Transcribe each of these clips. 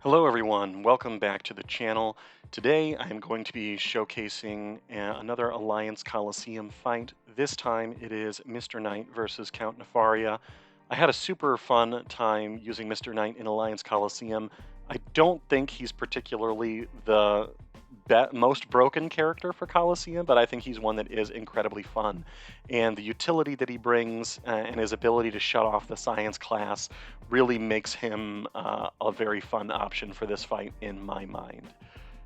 Hello everyone, welcome back to the channel. Today I'm going to be showcasing another Alliance Coliseum fight. This time it is Mr. Knight versus Count Nefaria. I had a super fun time using Mr. Knight in Alliance Coliseum. I don't think he's particularly the most broken character for Coliseum, but I think he's one that is incredibly fun. And the utility that he brings and his ability to shut off the science class really makes him a very fun option for this fight in my mind.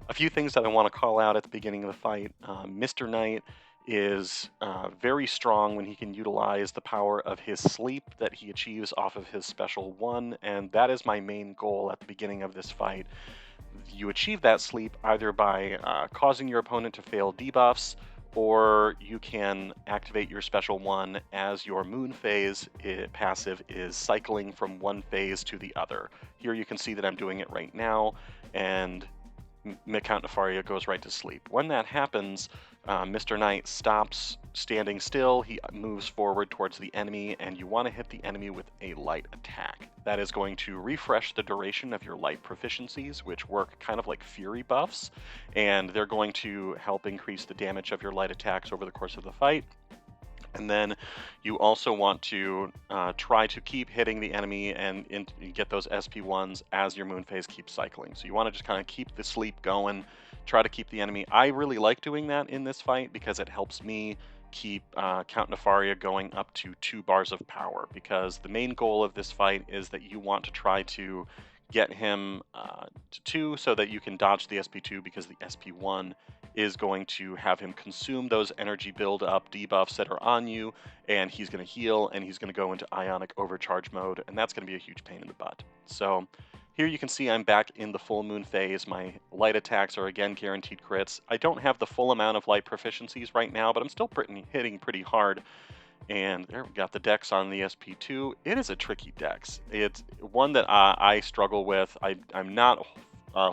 A few things that I want to call out at the beginning of the fight. Mr. Knight is very strong when he can utilize the power of his sleep that he achieves off of his special one, and that is my main goal at the beginning of this fight. You achieve that sleep either by causing your opponent to fail debuffs, or you can activate your special one as your moon phase passive is cycling from one phase to the other. Here you can see that I'm doing it right now, and Count Nefaria goes right to sleep. When that happens, Mr. Knight stops standing still. He moves forward towards the enemy, and you want to hit the enemy with a light attack. That is going to refresh the duration of your light proficiencies, which work kind of like fury buffs, and they're going to help increase the damage of your light attacks over the course of the fight. And then you also want to try to keep hitting the enemy and get those SP1s as your moon phase keeps cycling. So you want to just kind of keep the sleep going, try to keep the enemy. I really like doing that in this fight because it helps me keep Count Nefaria going up to 2 bars of power, because the main goal of this fight is that you want to try to get him to 2 so that you can dodge the SP2, because the SP1 is going to have him consume those energy build up debuffs that are on you, and he's going to heal, and he's going to go into ionic overcharge mode, and that's going to be a huge pain in the butt. So here you can see I'm back in the full moon phase. My light attacks are again guaranteed crits. I don't have the full amount of light proficiencies right now, but I'm still hitting pretty hard. And there, we got the dex on the SP2. It is a tricky dex. It's one that I struggle with. I'm not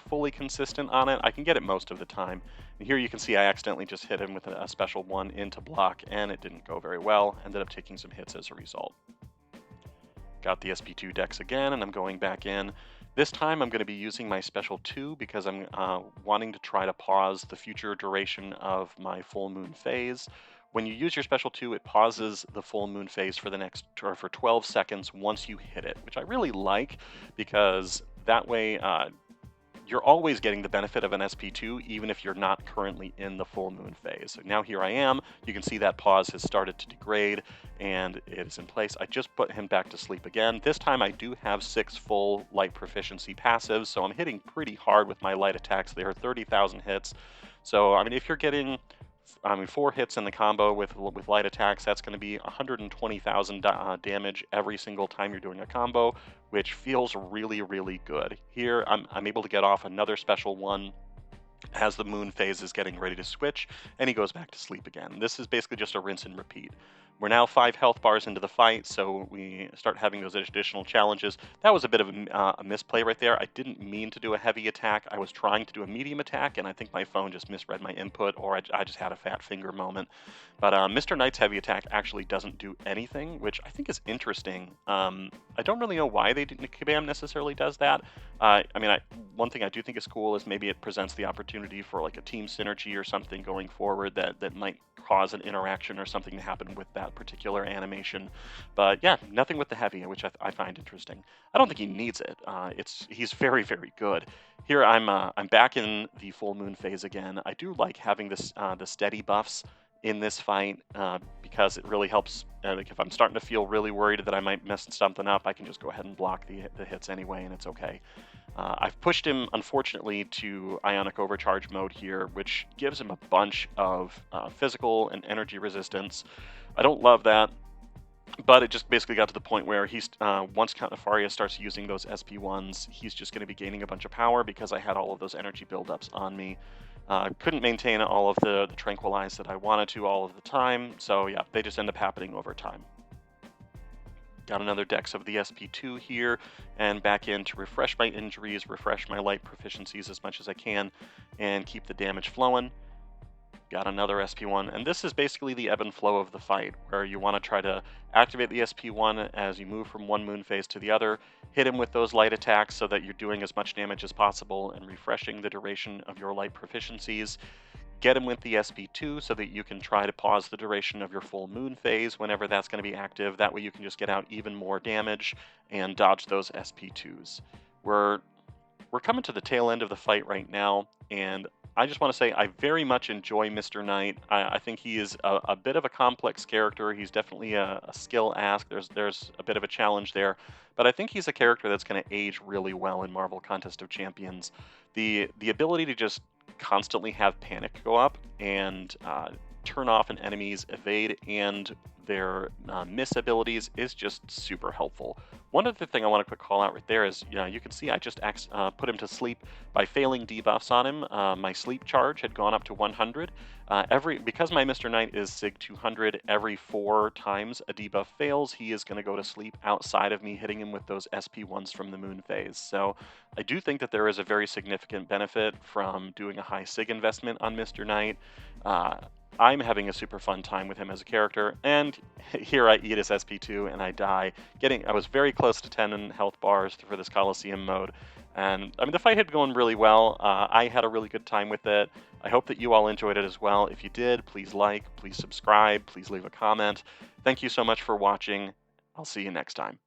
fully consistent on it. I can get it most of the time. And here you can see I accidentally just hit him with a special one into block, and it didn't go very well. Ended up taking some hits as a result. Got the SP2 dex again, and I'm going back in. This time I'm going to be using my special 2 because I'm wanting to try to pause the future duration of my full moon phase. When you use your special 2, it pauses the full moon phase for for 12 seconds once you hit it, which I really like, because that way you're always getting the benefit of an SP2, even if you're not currently in the full moon phase. So now here I am. You can see that pause has started to degrade, and it is in place. I just put him back to sleep again. This time I do have 6 full light proficiency passives, so I'm hitting pretty hard with my light attacks. They are 30,000 hits. So, I mean, if you're getting 4 hits in the combo with light attacks, that's going to be 120,000 damage every single time you're doing a combo, which feels really, really good. Here, I'm able to get off another special one as the moon phase is getting ready to switch, and he goes back to sleep again. This is basically just a rinse and repeat. We're now 5 health bars into the fight, so we start having those additional challenges. That was a bit of a misplay right there. I didn't mean to do a heavy attack. I was trying to do a medium attack, and I think my phone just misread my input, or I just had a fat finger moment. But Mr. Knight's heavy attack actually doesn't do anything, which I think is interesting. I don't really know why Kabam necessarily does that. One thing I do think is cool is maybe it presents the opportunity for like a team synergy or something going forward that might cause an interaction or something to happen with that particular animation. But yeah, nothing with the heavy, which I find interesting. I don't think he needs it. He's very, very good. Here I'm back in the full moon phase again. I do like having the steady buffs in this fight because it really helps. Like if I'm starting to feel really worried that I might mess something up, I can just go ahead and block the hits anyway, and it's okay. I've pushed him, unfortunately, to Ionic Overcharge mode here, which gives him a bunch of physical and energy resistance. I don't love that, but it just basically got to the point where he's once Count Nefaria starts using those SP1s, he's just going to be gaining a bunch of power because I had all of those energy buildups on me. Couldn't maintain all of the tranquilize that I wanted to all of the time, so yeah, they just end up happening over time. Got another dex of the SP2 here, and back in to refresh my injuries, refresh my light proficiencies as much as I can, and keep the damage flowing. got another SP1, and this is basically the ebb and flow of the fight, where you want to try to activate the SP1 as you move from one moon phase to the other, hit him with those light attacks so that you're doing as much damage as possible and refreshing the duration of your light proficiencies. Get him with the SP2 so that you can try to pause the duration of your full moon phase whenever that's going to be active. That way you can just get out even more damage and dodge those SP2s. We're we're coming to the tail end of the fight right now, and I just want to say I very much enjoy Mr. Knight. I think he is a bit of a complex character. He's definitely a skill ask. There's a bit of a challenge there, but I think he's a character that's going to age really well in Marvel Contest of Champions. The ability to just constantly have panic go up and turn off an enemy's evade and their miss abilities is just super helpful. One other thing I want to quick call out right there is, you can see I just put him to sleep by failing debuffs on him. My sleep charge had gone up to 100. Because my Mr. Knight is Sig 200, every 4 times a debuff fails, he is going to go to sleep outside of me hitting him with those SP1s from the moon phase. So I do think that there is a very significant benefit from doing a high Sig investment on Mr. Knight. I'm having a super fun time with him as a character, and here I eat his SP2 and I die. I was very close to 10 in health bars for this Coliseum mode, and I mean the fight had gone really well. I had a really good time with it. I hope that you all enjoyed it as well. If you did, please like, please subscribe, please leave a comment. Thank you so much for watching. I'll see you next time.